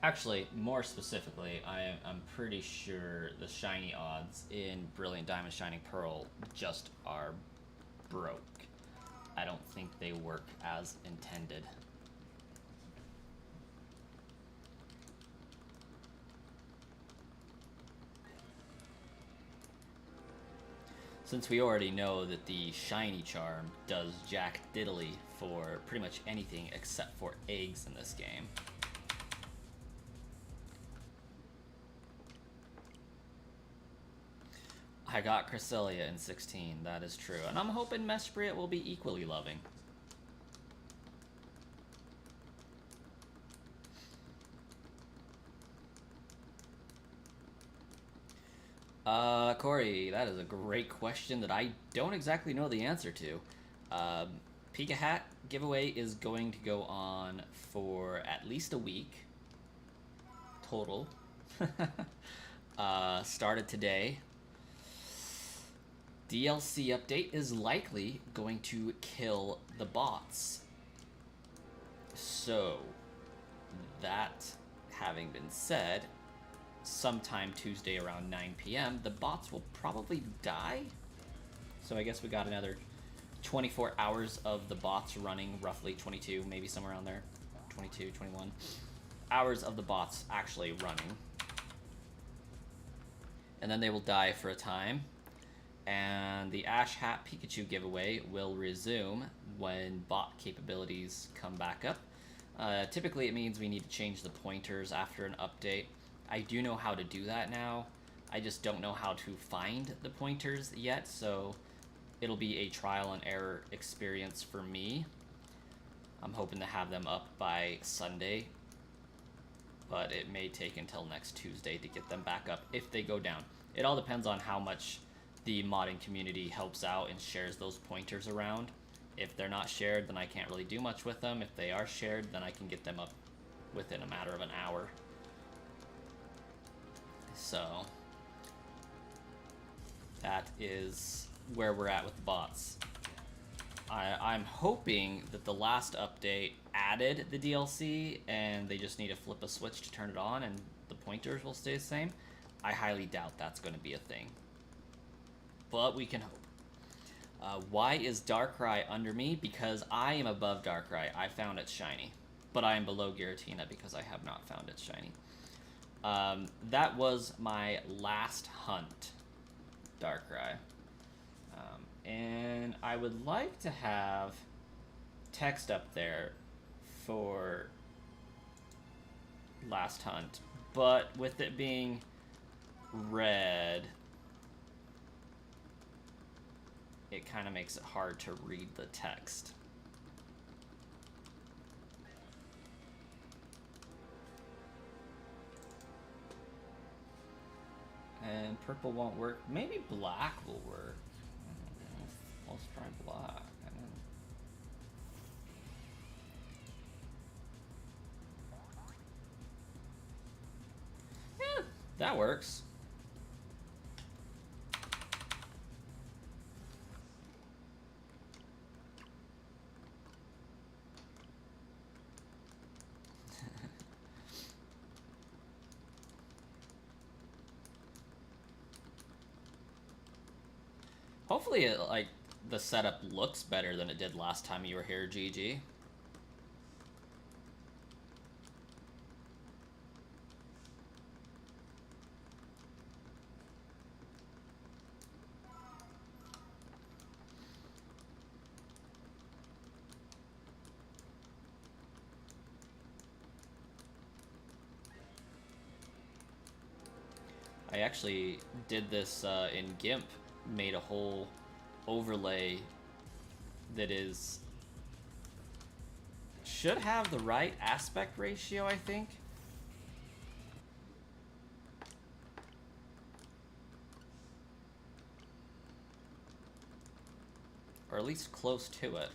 Actually, more specifically, I'm pretty sure the shiny odds in Brilliant Diamond Shining Pearl just are broke. I don't think they work as intended. Since we already know that the shiny charm does jack diddly for pretty much anything except for eggs in this game. I got Cresselia in 16, that is true. And I'm hoping Mesprit will be equally loving. Corey, that is a great question that I don't exactly know the answer to. Um, Pika Hat giveaway is going to go on for at least a week total. Started today. DLC update is likely going to kill the bots. So, that having been said, sometime Tuesday around 9 p.m., the bots will probably die. So I guess we got another 24 hours of the bots running, roughly 22, maybe somewhere around there, 22, 21 hours of the bots actually running. And then they will die for a time. And the Ash Hat Pikachu giveaway will resume when bot capabilities come back up. Typically it means we need to change the pointers after an update. I do know how to do that now. I just don't know how to find the pointers yet, so it'll be a trial and error experience for me. I'm hoping to have them up by Sunday, but it may take until next Tuesday to get them back up if they go down. It all depends on how much the modding community helps out and shares those pointers around. If they're not shared, then I can't really do much with them. If they are shared, then I can get them up within a matter of an hour. So that is where we're at with the bots. I'm hoping that the last update added the DLC and they just need to flip a switch to turn it on and the pointers will stay the same. I highly doubt that's going to be a thing, but we can hope. Why is Darkrai under me? Because I am above Darkrai. I found it shiny, but I am below Giratina because I have not found it shiny. That was my last hunt, Darkrai. And I would like to have text up there for last hunt, but with it being red, it kind of makes it hard to read the text. And purple won't work. Maybe black will work. Let's try black. Yeah, that works. Hopefully it, like, the setup looks better than it did last time you were here, GG. I actually did this in GIMP, made a whole overlay that should have the right aspect ratio, I think. Or at least close to it.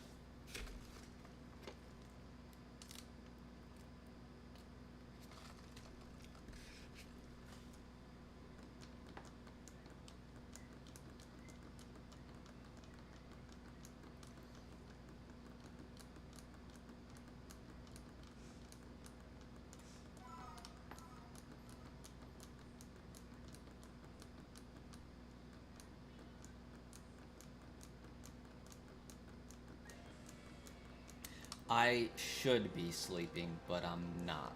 I should be sleeping, but I'm not.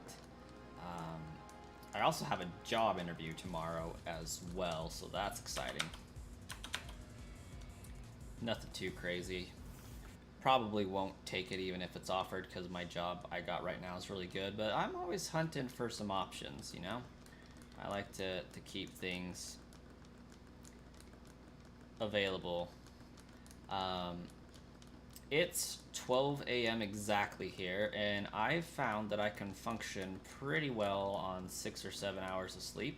Um, I also have a job interview tomorrow as well, so that's exciting. Nothing too crazy. Probably won't take it even if it's offered because my job I got right now is really good, but I'm always hunting for some options, you know? I like to keep things available. Um, it's 12 a.m. exactly here, and I've found that I can function pretty well on 6 or 7 hours of sleep.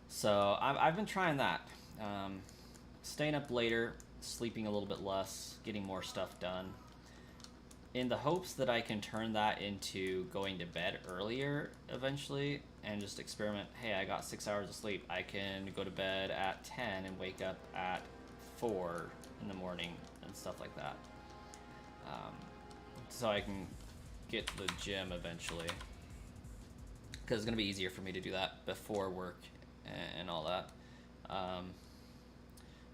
So I've been trying that. Staying up later, sleeping a little bit less, getting more stuff done, in the hopes that I can turn that into going to bed earlier eventually and just experiment. Hey, I got 6 hours of sleep. I can go to bed at 10 and wake up at 4 in the morning and stuff like that. So I can get to the gym eventually. Because it's going to be easier for me to do that before work and all that.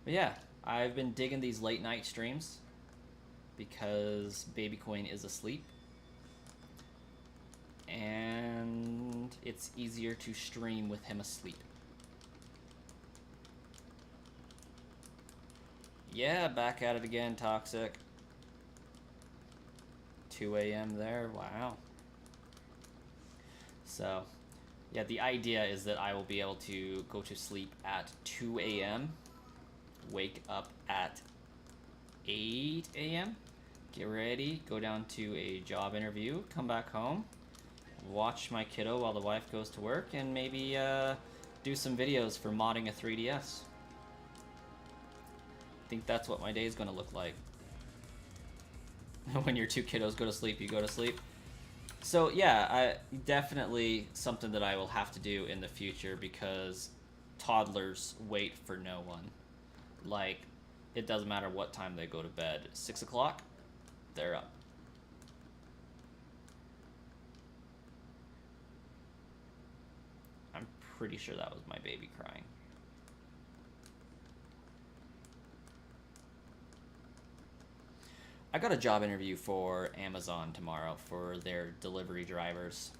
But yeah, I've been digging these late night streams because Baby Coin is asleep. And it's easier to stream with him asleep. Yeah, back at it again, Toxic. 2 a.m. there, wow. So, yeah, the idea is that I will be able to go to sleep at 2 a.m., wake up at 8 a.m., get ready, go down to a job interview, come back home, watch my kiddo while the wife goes to work, and maybe do some videos for modding a 3DS. I think that's what my day is going to look like. When your two kiddos go to sleep, you go to sleep. So yeah, definitely something that I will have to do in the future because toddlers wait for no one. Like, it doesn't matter what time they go to bed. 6 o'clock, they're up. I'm pretty sure that was my baby crying. I got a job interview for Amazon tomorrow for their delivery drivers.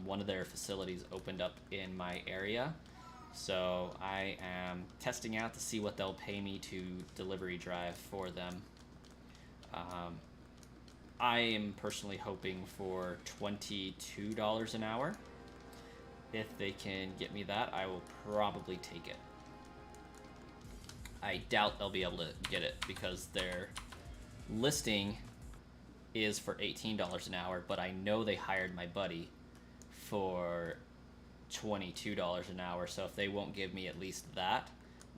One of their facilities opened up in my area, so I am testing out to see what they'll pay me to delivery drive for them. I am personally hoping for $22 an hour. If they can get me that, I will probably take it. I doubt they'll be able to get it because their listing is for $18 an hour, but I know they hired my buddy for $22 an hour, so if they won't give me at least that,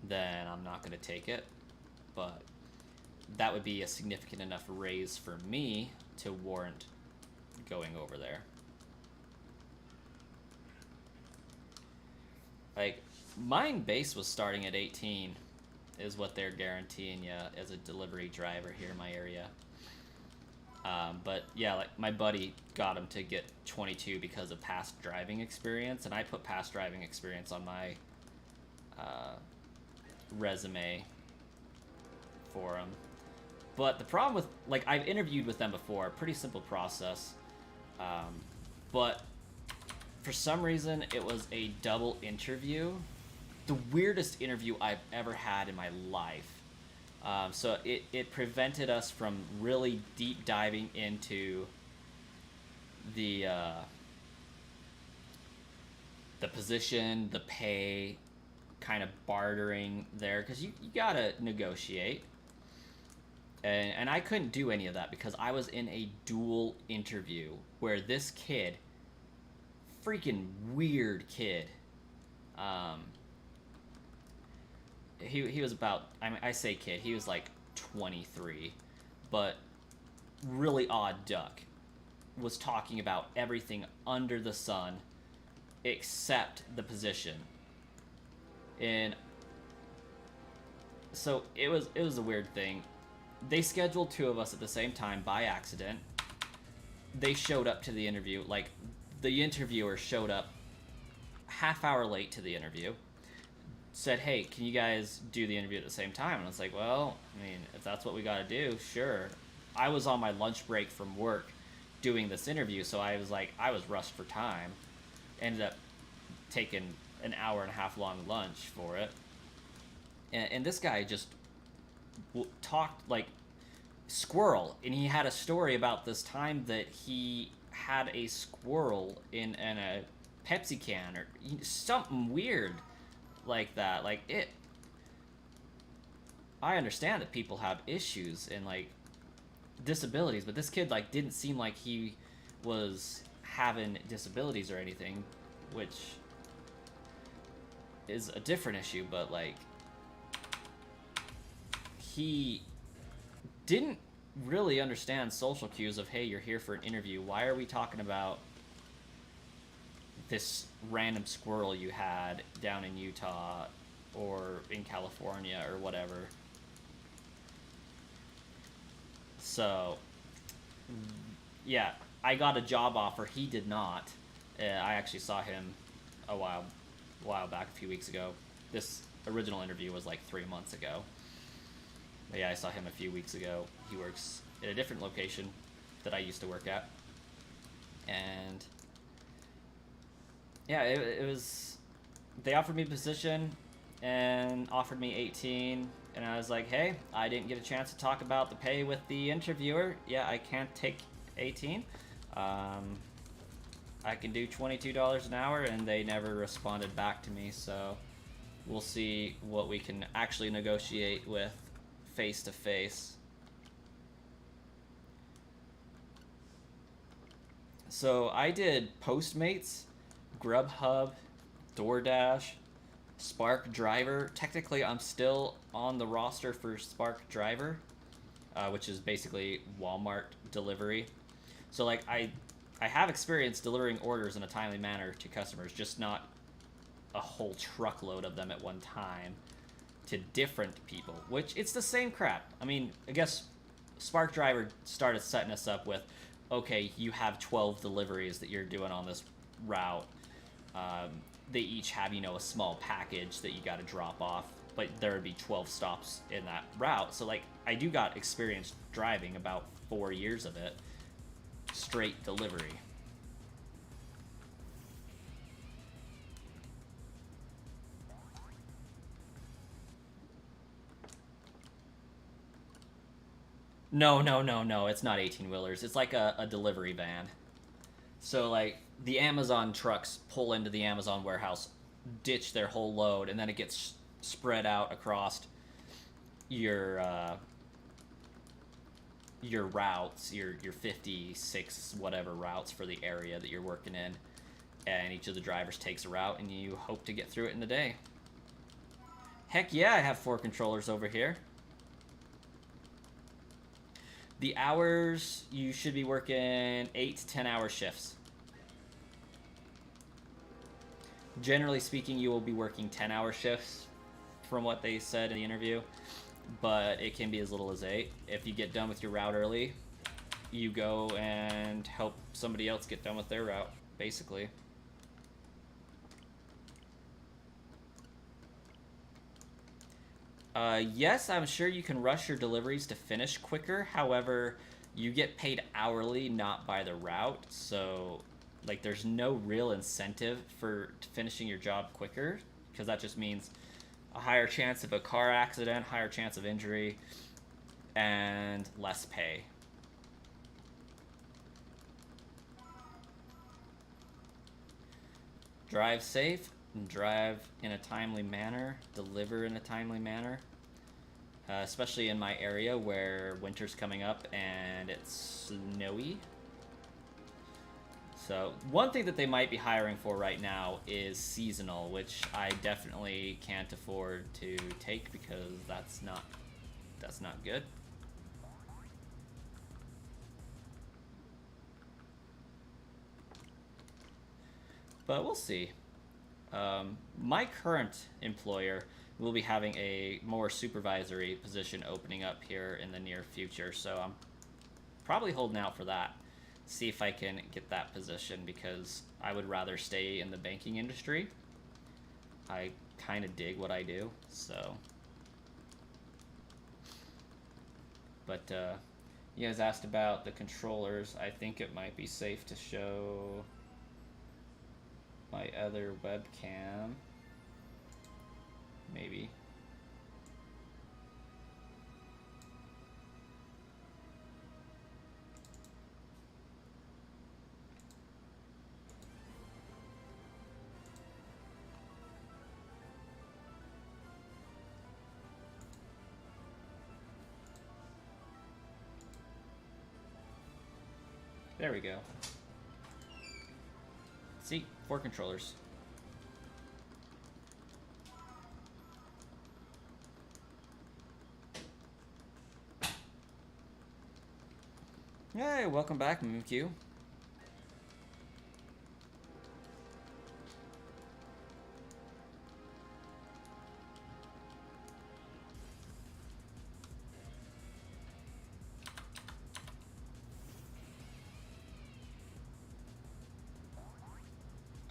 then I'm not going to take it. But that would be a significant enough raise for me to warrant going over there. Like, mine base was starting at 18 is what they're guaranteeing you as a delivery driver here in my area. But yeah, like my buddy got him to get 22 because of past driving experience, and I put past driving experience on my resume for him. But the problem with, like, I've interviewed with them before, pretty simple process, but for some reason it was a double interview. The weirdest interview I've ever had in my life. So it prevented us from really deep diving into the position, the pay, kind of bartering there, because you gotta negotiate. And I couldn't do any of that because I was in a dual interview where this kid, freaking weird kid, he was about, I say kid, he was like 23, but really odd duck, was talking about everything under the sun except the position. And so it was a weird thing. They scheduled two of us at the same time by accident. They showed up to the interview, like, the interviewer showed up half hour late to the interview, said, hey, can you guys do the interview at the same time? And I was like, well, I mean, if that's what we gotta do, sure. I was on my lunch break from work doing this interview, so I was like, I was rushed for time. Ended up taking an hour and a half long lunch for it. And this guy just talked like squirrel, and he had a story about this time that he had a squirrel in a Pepsi can or something weird like that. Like it, I understand that people have issues and like disabilities, but this kid like didn't seem like he was having disabilities or anything, which is a different issue. But like he didn't really understand social cues of, hey, you're here for an interview. Why are we talking about this random squirrel you had down in Utah or in California or whatever? So, yeah, I got a job offer. He did not. I actually saw him a while back, a few weeks ago. This original interview was like 3 months ago. But yeah, I saw him a few weeks ago. He works at a different location that I used to work at. And yeah, it was. They offered me a position and offered me 18. And I was like, hey, I didn't get a chance to talk about the pay with the interviewer. Yeah, I can't take 18. I can do $22 an hour, and they never responded back to me. So we'll see what we can actually negotiate with face to face. So I did Postmates, Grubhub, DoorDash, Spark Driver. Technically, I'm still on the roster for Spark Driver, which is basically Walmart delivery. So like I have experience delivering orders in a timely manner to customers, just not a whole truckload of them at one time to different people, which it's the same crap. I mean, I guess Spark Driver started setting us up with, okay, you have 12 deliveries that you're doing on this route. They each have, a small package that you got to drop off, but there would be 12 stops in that route. So, like, I do got experience driving, about 4 years of it, straight delivery. No, no, no, no. It's not 18 wheelers. It's like a delivery van. So, like, the Amazon trucks pull into the Amazon warehouse, ditch their whole load, and then it gets spread out across your your routes, your 56 whatever routes for the area that you're working in, and each of the drivers takes a route, and you hope to get through it in the day. Heck yeah, I have 4 controllers over here. The hours, you should be working 8 to 10 hour shifts. Generally speaking, you will be working 10-hour shifts from what they said in the interview, but it can be as little as 8. If you get done with your route early, you go and help somebody else get done with their route, basically. Yes, I'm sure you can rush your deliveries to finish quicker. However, you get paid hourly, not by the route. So, like, there's no real incentive for finishing your job quicker, because that just means a higher chance of a car accident, higher chance of injury, and less pay. Drive safe, drive in a timely manner, deliver in a timely manner. Especially in my area where winter's coming up and it's snowy. So one thing that they might be hiring for right now is seasonal, which I definitely can't afford to take because that's not good. But we'll see. My current employer will be having a more supervisory position opening up here in the near future, so I'm probably holding out for that. See if I can get that position, because I would rather stay in the banking industry. I kind of dig what I do, so. But You guys asked about the controllers. I think it might be safe to show my other webcam. Maybe. There we go. See, 4 controllers. Hey, welcome back, Mimikyu.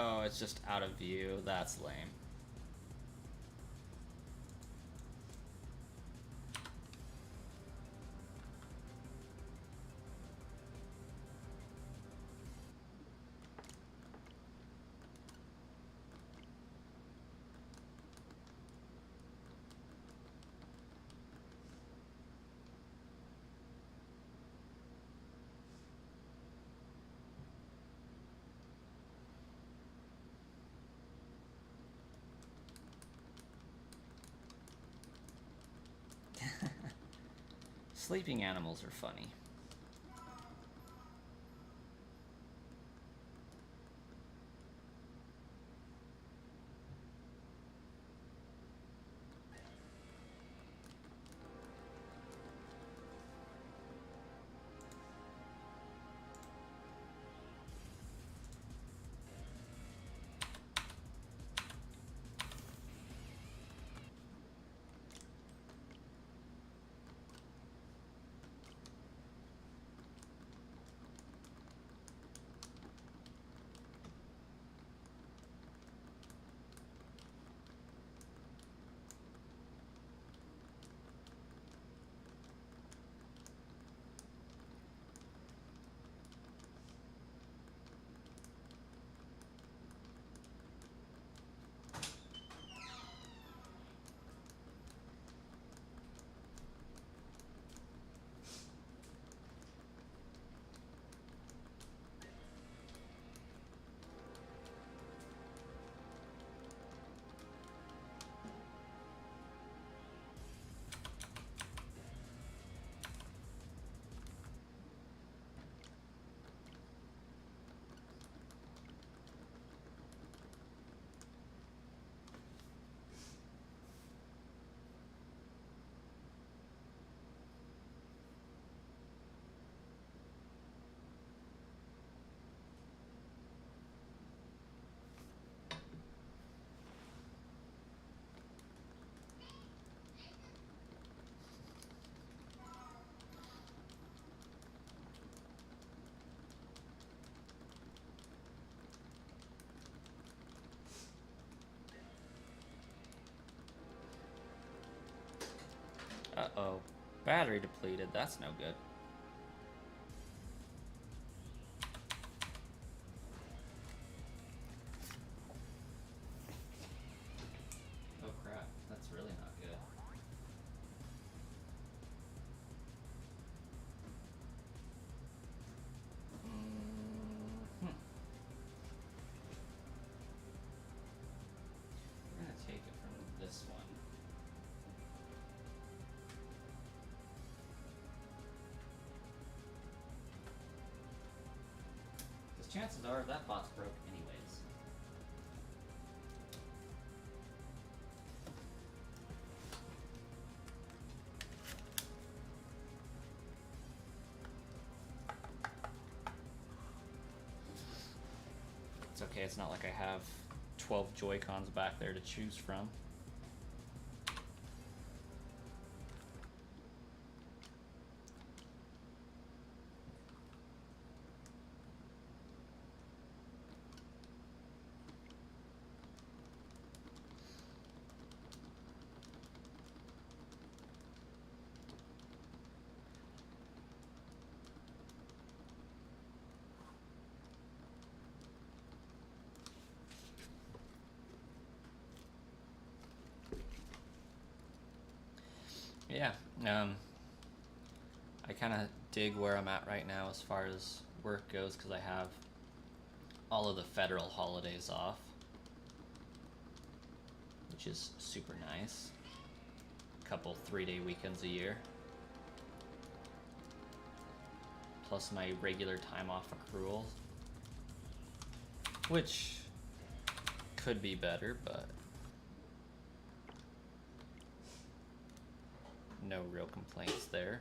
Oh, it's just out of view. That's lame. Sleeping animals are funny. Uh-oh. Battery depleted. That's no good. Oh crap. That's really not good. We're gonna take it from this one. Because chances are that bot's broke anyways. It's okay, it's not like I have 12 Joy-Cons back there to choose from. Yeah, I kind of dig where I'm at right now as far as work goes because I have all of the federal holidays off, which is super nice. A couple 3-day weekends a year, plus my regular time off accrual, which could be better, but no real complaints there.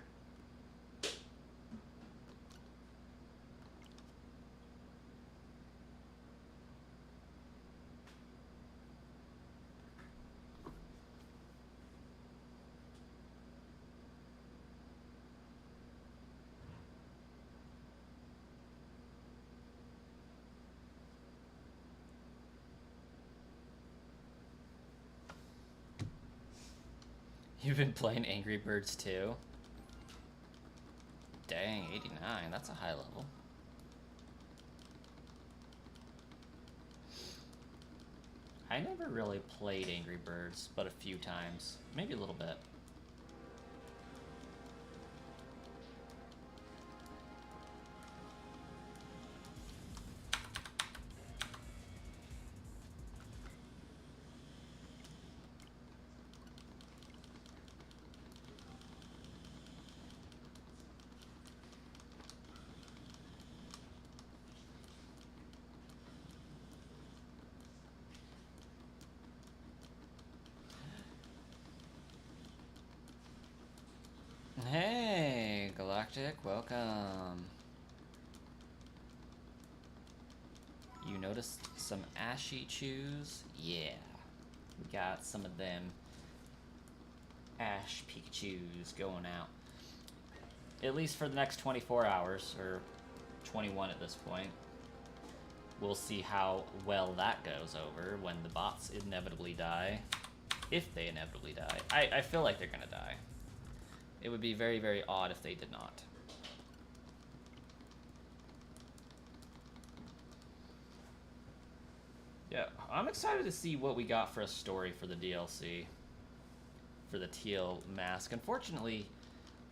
You've been playing Angry Birds too? Dang, 89, that's a high level. I never really played Angry Birds, but a few times. Maybe a little bit. Hey, Galactic, welcome. You noticed some ashy chews? Yeah, we got some of them ash Pikachus going out. At least for the next 24 hours, or 21 at this point. We'll see how well that goes over when the bots inevitably die. If they inevitably die. I feel like they're gonna die. It would be very, very odd if they did not. Yeah, I'm excited to see what we got for a story for the DLC. For the teal mask. Unfortunately,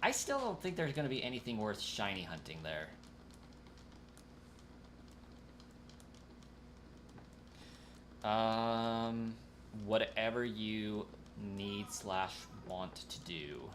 I still don't think there's going to be anything worth shiny hunting there. Whatever you need/want to do.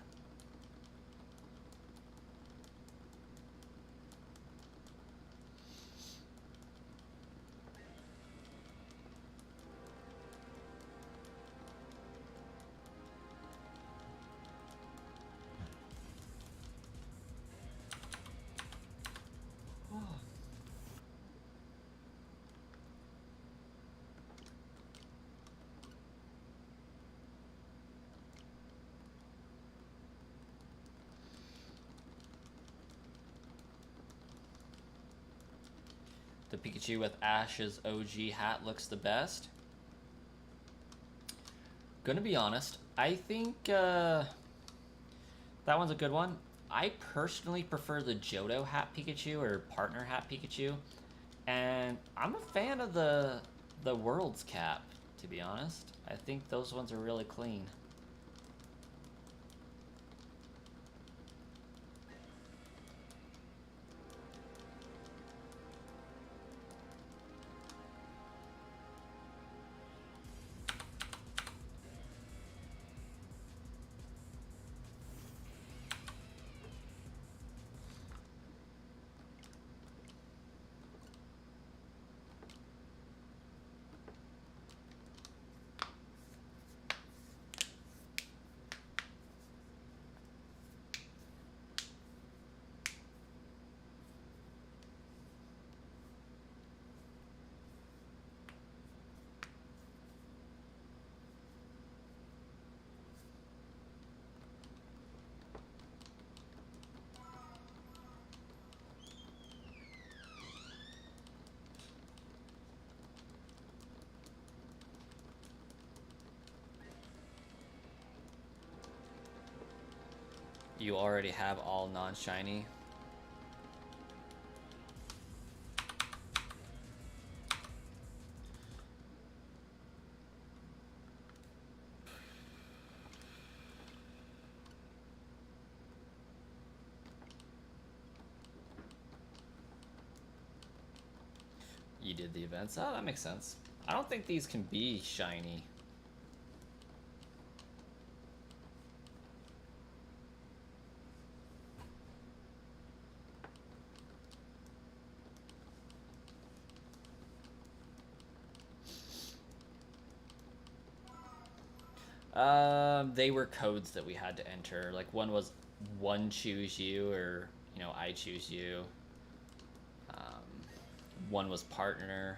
The Pikachu with Ash's OG hat looks the best. Gonna be honest, I think that one's a good one. I personally prefer the Johto hat Pikachu, or partner hat Pikachu. And I'm a fan of the World's Cap, to be honest. I think those ones are really clean. You already have all non-shiny. You did the events. Oh, that makes sense. I don't think these can be shiny. They were codes that we had to enter. Like one was one choose you, or I choose you. One was partner.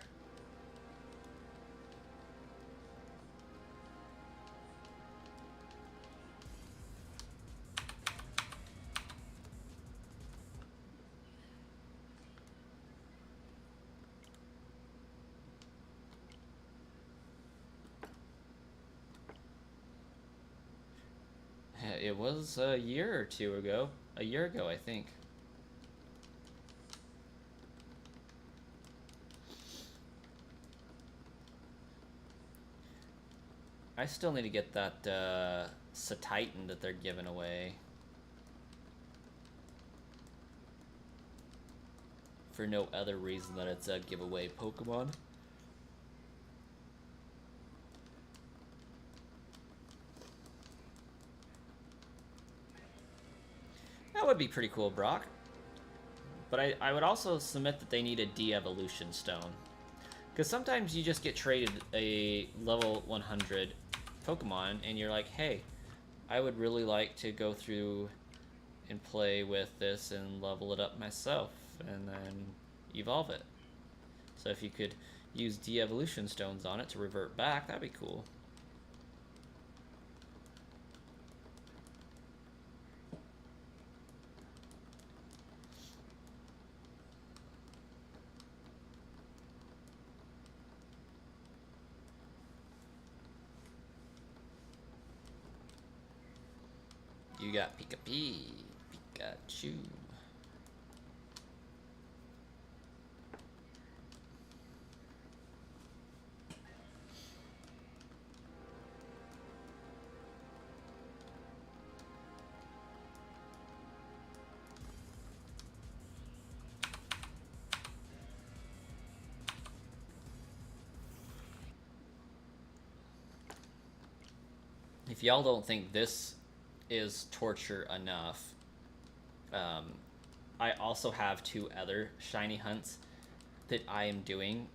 It was a year or two ago. A year ago, I think. I still need to get that Titan that they're giving away. For no other reason than it's a giveaway Pokemon. That would be pretty cool, Brock. But I would also submit that they need a de-evolution stone. Because sometimes you just get traded a level 100 Pokemon and you're like, hey, I would really like to go through and play with this and level it up myself and then evolve it. So if you could use de-evolution stones on it to revert back, that'd be cool. You got Pikachu. If y'all don't think this is torture enough, I also have two other shiny hunts that I am doing.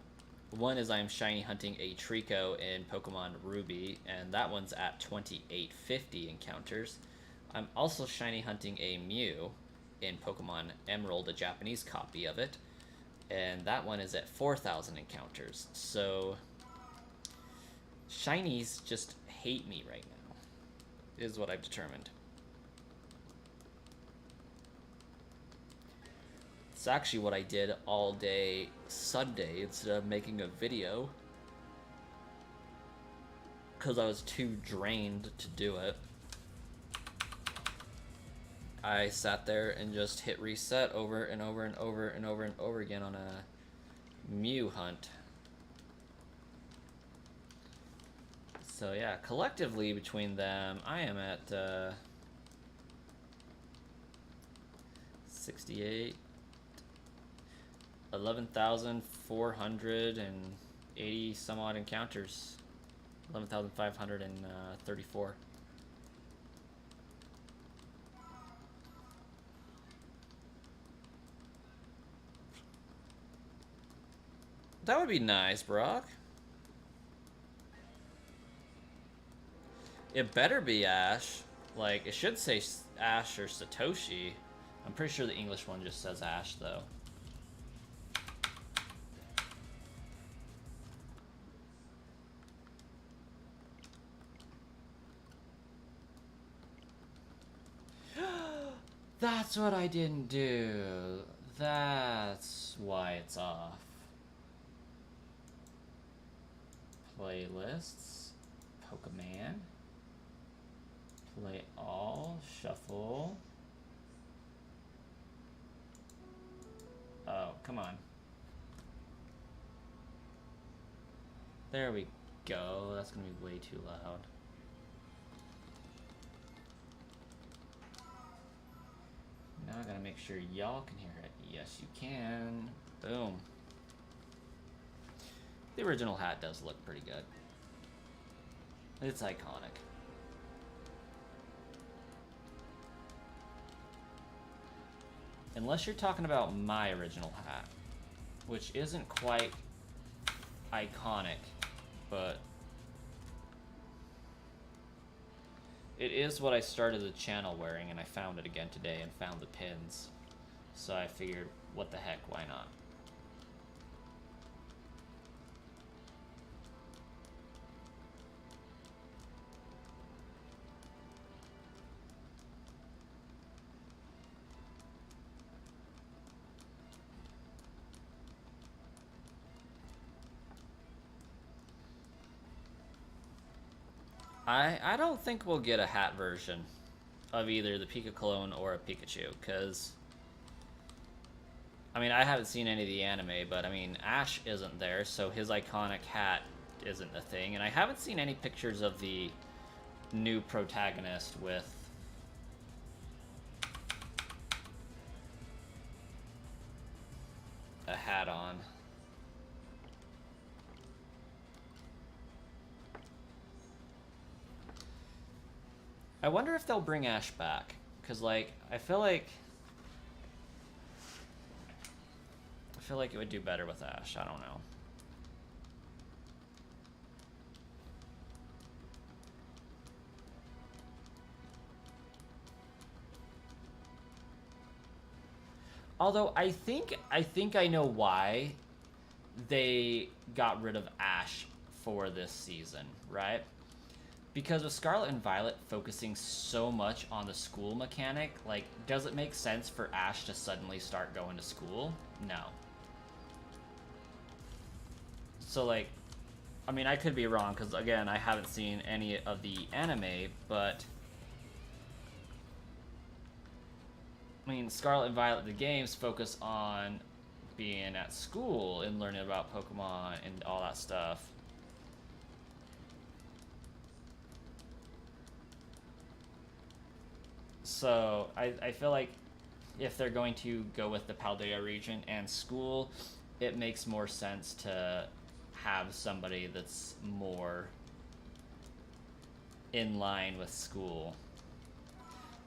One is I'm shiny hunting a Trico in Pokemon Ruby, and that one's at 2850 encounters. I'm also shiny hunting a Mew in Pokemon Emerald, a Japanese copy of it, and that one is at 4,000 encounters. So shinies just hate me right now, is what I've determined. It's actually what I did all day Sunday instead of making a video, because I was too drained to do it. I sat there and just hit reset over and over and over and over and over again on a Mew hunt. So yeah, collectively between them, I am at 68, 11,480 some odd encounters, 11,534. That would be nice, Brock. It better be Ash. Like, it should say Ash or Satoshi. I'm pretty sure the English one just says Ash, though. That's what I didn't do. That's why it's off. Playlists. Pokemon. Play all. Shuffle. Oh, come on. There we go. That's gonna be way too loud. Now I gotta make sure y'all can hear it. Yes, you can. Boom. The original hat does look pretty good. It's iconic. Unless you're talking about my original hat, which isn't quite iconic, but it is what I started the channel wearing, and I found it again today and found the pins. So I figured, what the heck, why not? I don't think we'll get a hat version of either the Pika Clone or a Pikachu, because I mean, I haven't seen any of the anime, but I mean, Ash isn't there, so his iconic hat isn't a thing, and I haven't seen any pictures of the new protagonist with a hat on. I wonder if they'll bring Ash back, because like I feel like it would do better with Ash. I don't know. Although I think I know why they got rid of Ash for this season, right? Because with Scarlet and Violet focusing so much on the school mechanic, like, does it make sense for Ash to suddenly start going to school? No. So, like, I mean, I could be wrong, because, again, I haven't seen any of the anime, but I mean, Scarlet and Violet, the games, focus on being at school and learning about Pokemon and all that stuff. So I feel like if they're going to go with the Paldea region and school, it makes more sense to have somebody that's more in line with school.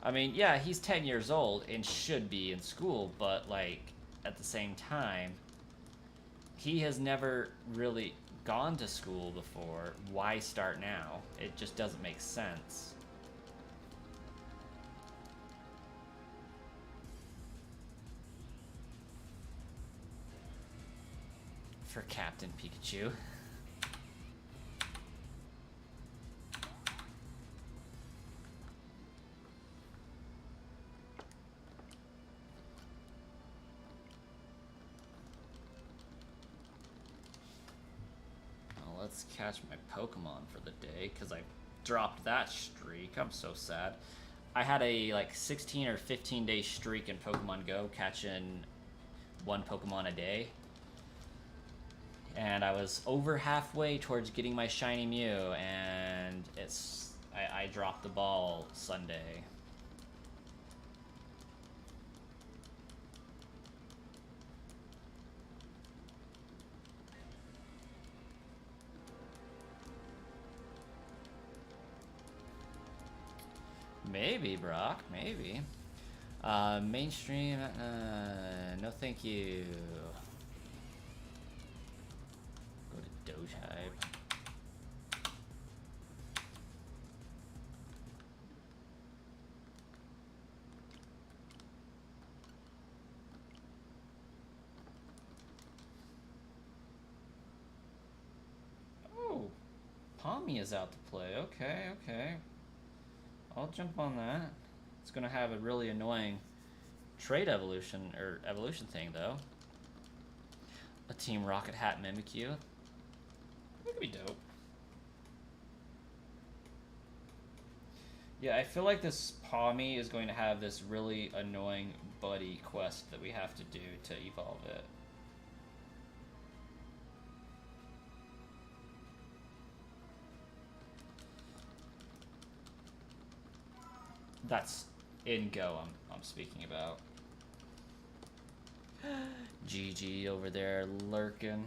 I mean, yeah, he's 10 years old and should be in school, but, like, at the same time, he has never really gone to school before. Why start now? It just doesn't make sense. For Captain Pikachu. Let's catch my Pokemon for the day, because I dropped that streak. I'm so sad. I had a like 16 or 15 day streak in Pokemon Go, catching one Pokemon a day. And I was over halfway towards getting my shiny Mew, and I dropped the ball Sunday. Maybe, Brock, maybe. Mainstream, no thank you. Go to Dotype. Oh, Palmy is out to play. Okay, okay. I'll jump on that. It's gonna have a really annoying trait evolution thing though. A Team Rocket Hat Mimikyu. That could be dope. Yeah, I feel like this Palmy is going to have this really annoying buddy quest that we have to do to evolve it. That's in Go I'm speaking about. GG over there lurking.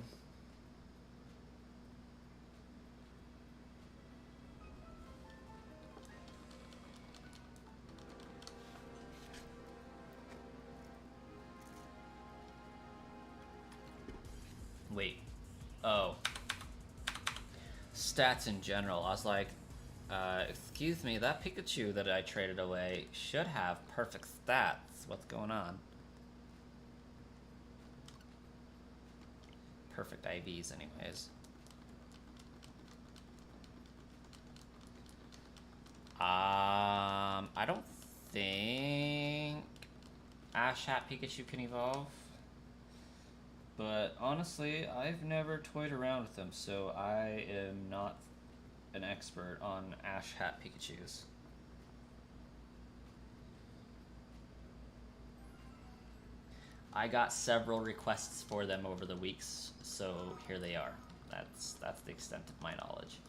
Wait. Oh. Stats in general. I was like, excuse me, that Pikachu that I traded away should have perfect stats. What's going on? Perfect IVs, anyways. I don't think Ash Hat Pikachu can evolve. But honestly, I've never toyed around with them, so I am not an expert on Ash Hat Pikachus. I got several requests for them over the weeks, so here they are. That's the extent of my knowledge.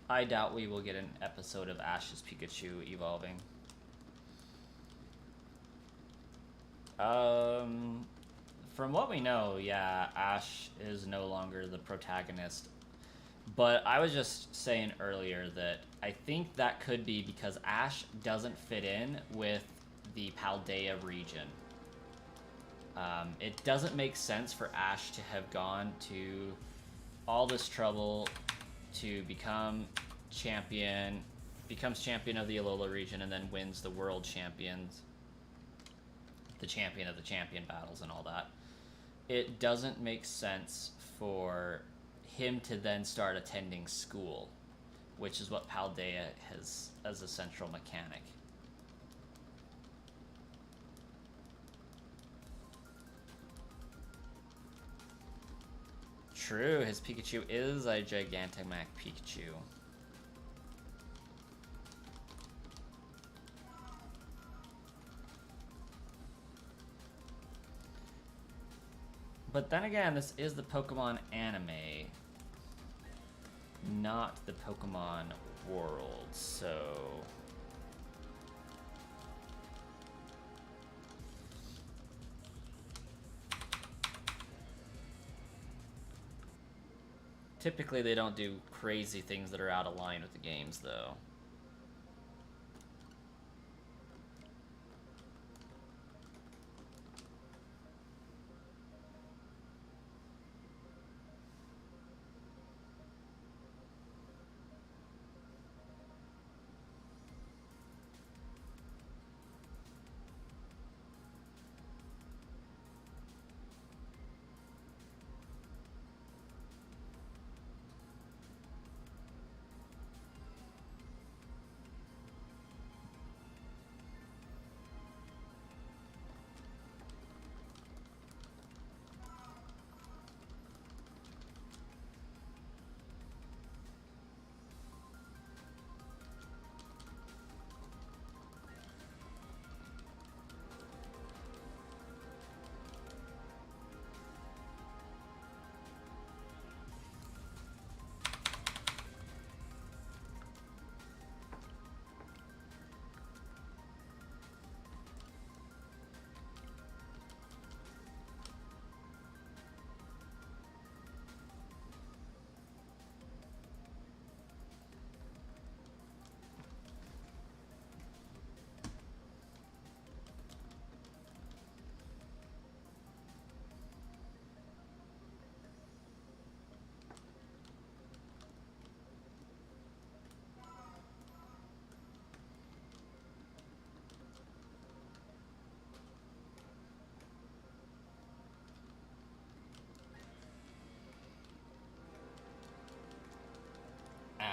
I doubt we will get an episode of Ash's Pikachu evolving. From what we know, yeah, Ash is no longer the protagonist. But I was just saying earlier that I think that could be because Ash doesn't fit in with the Paldea region. It doesn't make sense for Ash to have gone to all this trouble to become champion, becomes champion of the Alola region, and then wins the world champions, the champion of the champion battles and all that. It doesn't make sense for him to then start attending school, which is what Paldea has as a central mechanic. True, his Pikachu is a Gigantamax Pikachu. But then again, this is the Pokemon anime, not the Pokemon world, so... Typically, they don't do crazy things that are out of line with the games, though.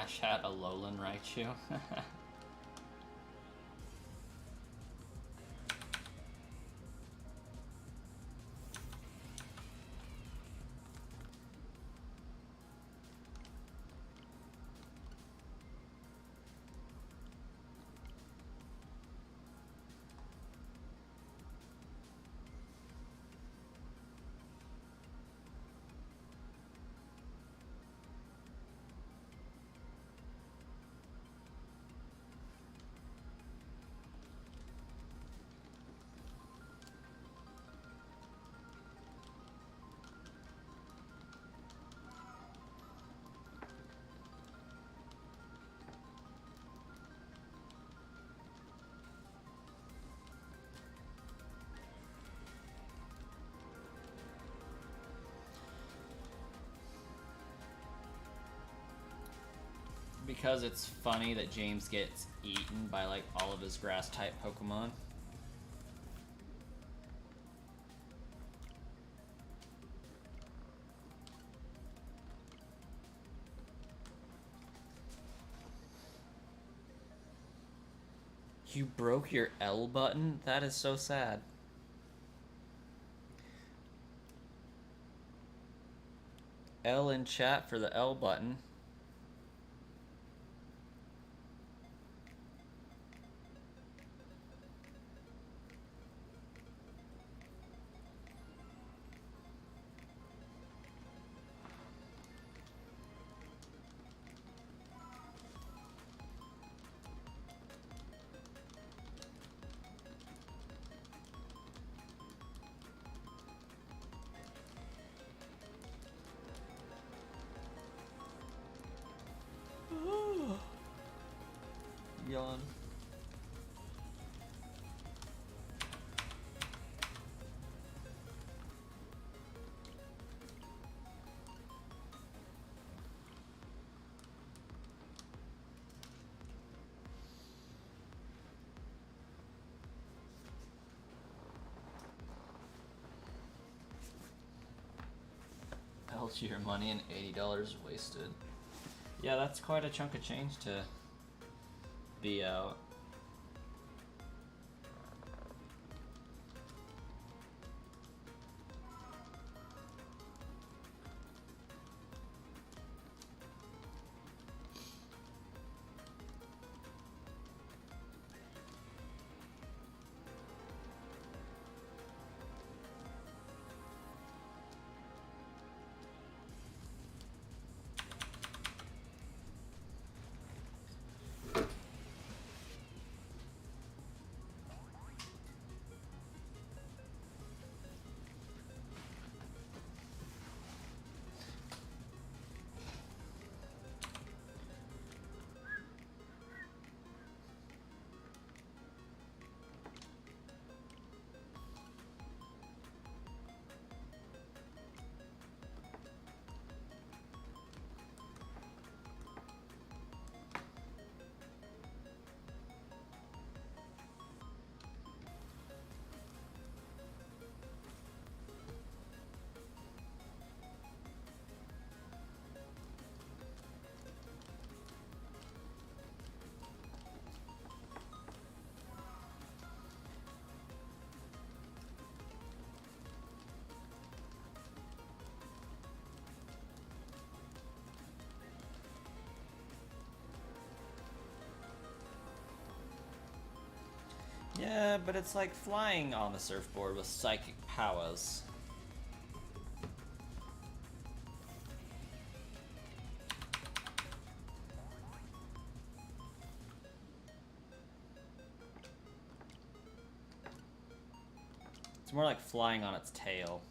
Ash had a Alolan Raichu. because it's funny that James gets eaten by like all of his grass type Pokemon. You broke your L button? That is so sad. L in chat for the L button. Yawn. Held your money and $80 wasted. Yeah, that's quite a chunk of change to be out. Yeah, but it's like flying on the surfboard with psychic powers. It's more like flying on its tail.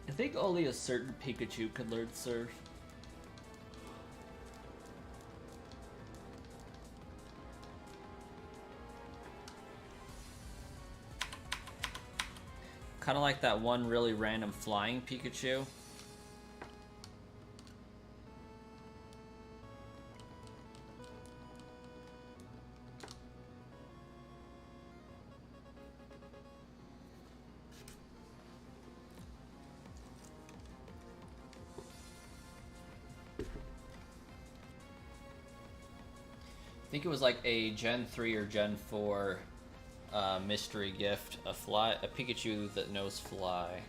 I think only a certain Pikachu could learn Surf. Kind of like that one really random flying Pikachu. I think it was like a Gen 3 or Gen 4 mystery gift, a Pikachu that knows fly.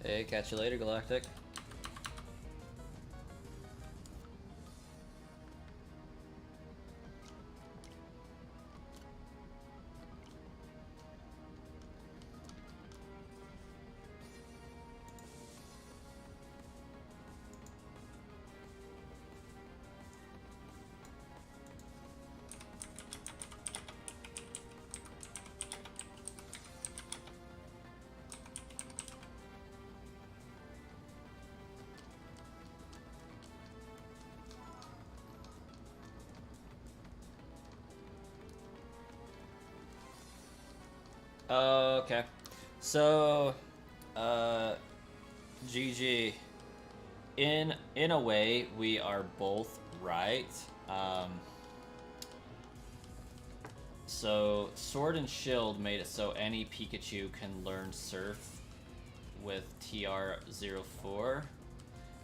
Hey, catch you later, Galactic. Okay. So, GG. In a way, we are both right. So, Sword and Shield made it so any Pikachu can learn Surf with TR04.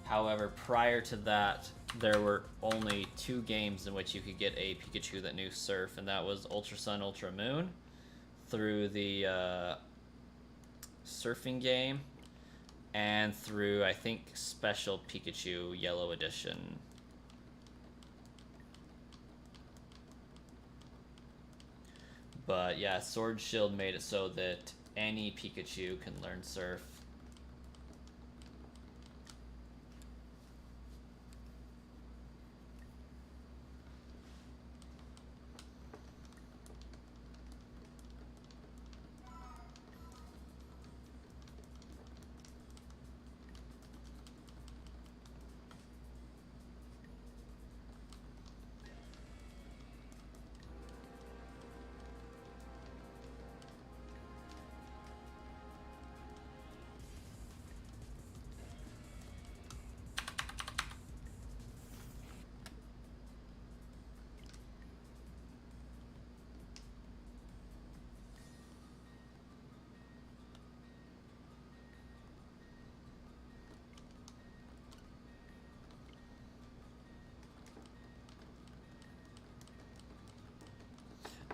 However, prior to that, there were only 2 games in which you could get a Pikachu that knew Surf, and that was Ultra Sun, Ultra Moon, through the surfing game, and through, I think, Special Pikachu Yellow Edition. But yeah, Sword Shield made it so that any Pikachu can learn Surf.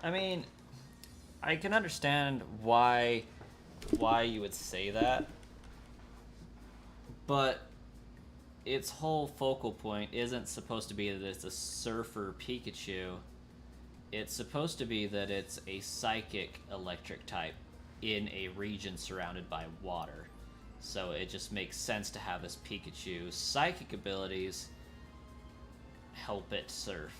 I mean, I can understand why you would say that, but its whole focal point isn't supposed to be that it's a surfer Pikachu. It's supposed to be that it's a psychic electric type in a region surrounded by water. So it just makes sense to have this Pikachu's psychic abilities help it surf.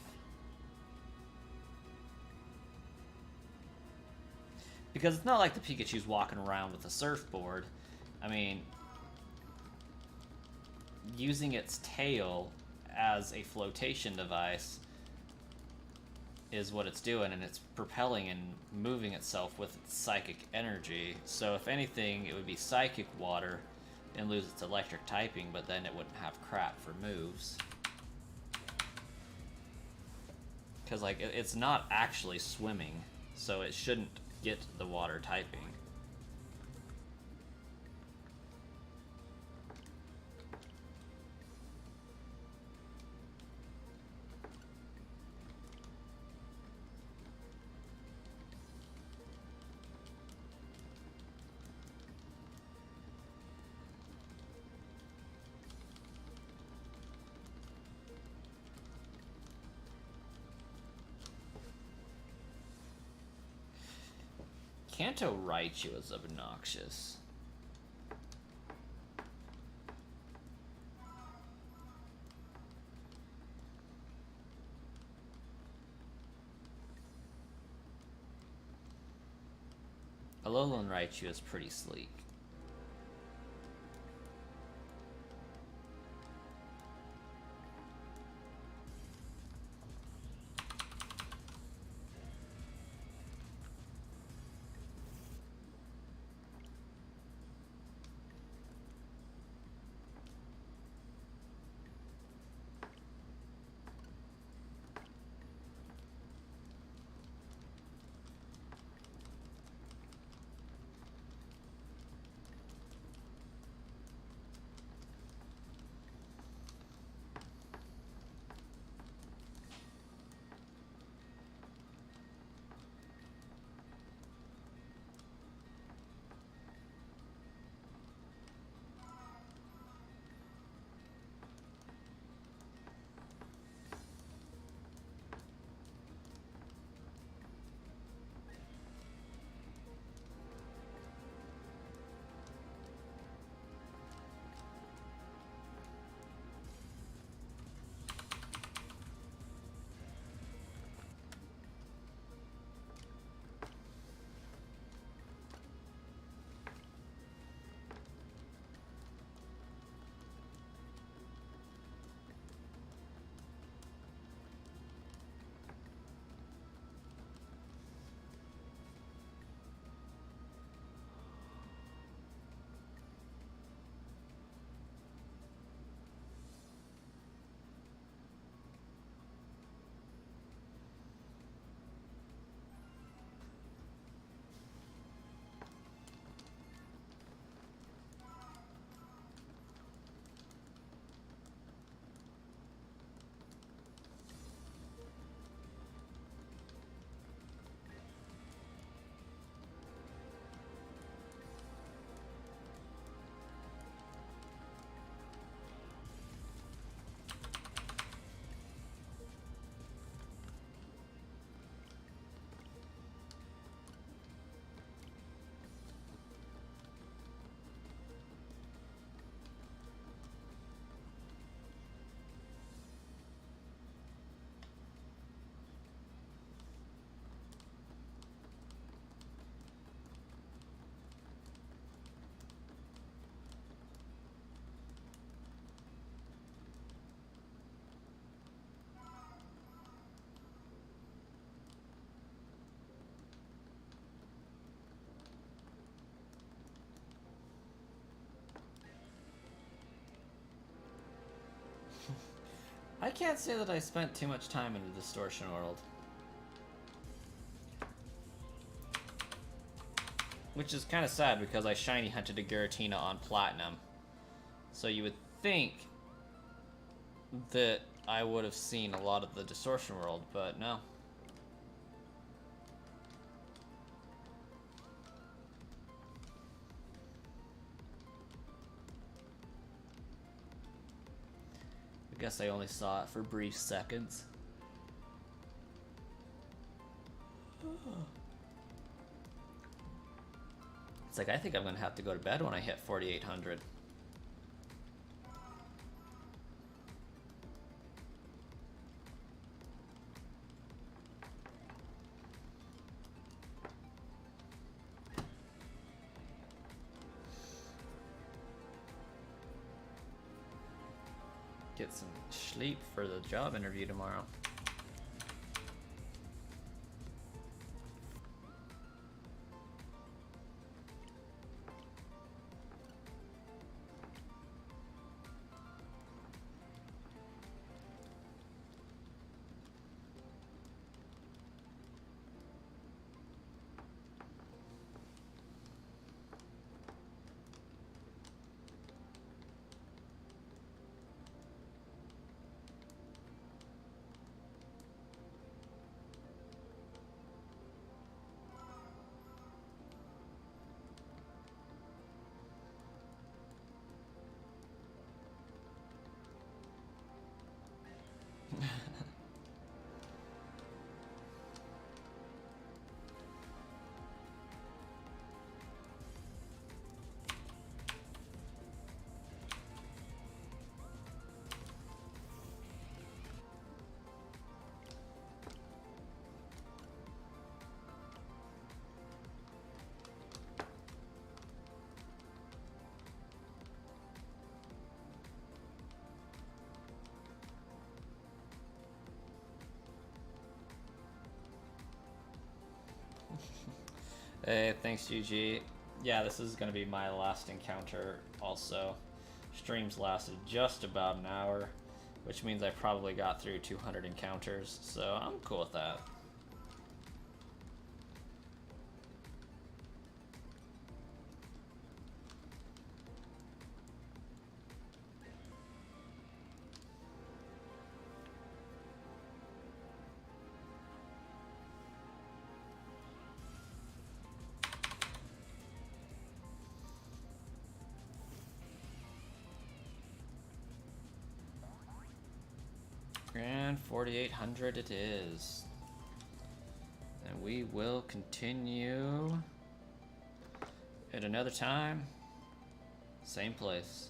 Because it's not like the Pikachu's walking around with a surfboard. I mean, using its tail as a flotation device is what it's doing, and it's propelling and moving itself with its psychic energy. So if anything, it would be psychic water and lose its electric typing, but then it wouldn't have crap for moves. Because, like, it's not actually swimming, so it shouldn't get the water typing. Kanto Raichu is obnoxious. Alolan Raichu is pretty sleek. I can't say that I spent too much time in the Distortion World. Which is kind of sad because I shiny hunted a Giratina on Platinum. So you would think that I would have seen a lot of the Distortion World, but no. I guess I only saw it for brief seconds. It's like, I think I'm gonna have to go to bed when I hit 4,800. Get some sleep for the job interview tomorrow. Hey, thanks, GG. Yeah, this is going to be my last encounter also. Streams lasted just about an hour, which means I probably got through 200 encounters, so I'm cool with that. And 4,800 it is. And we will continue at another time, same place.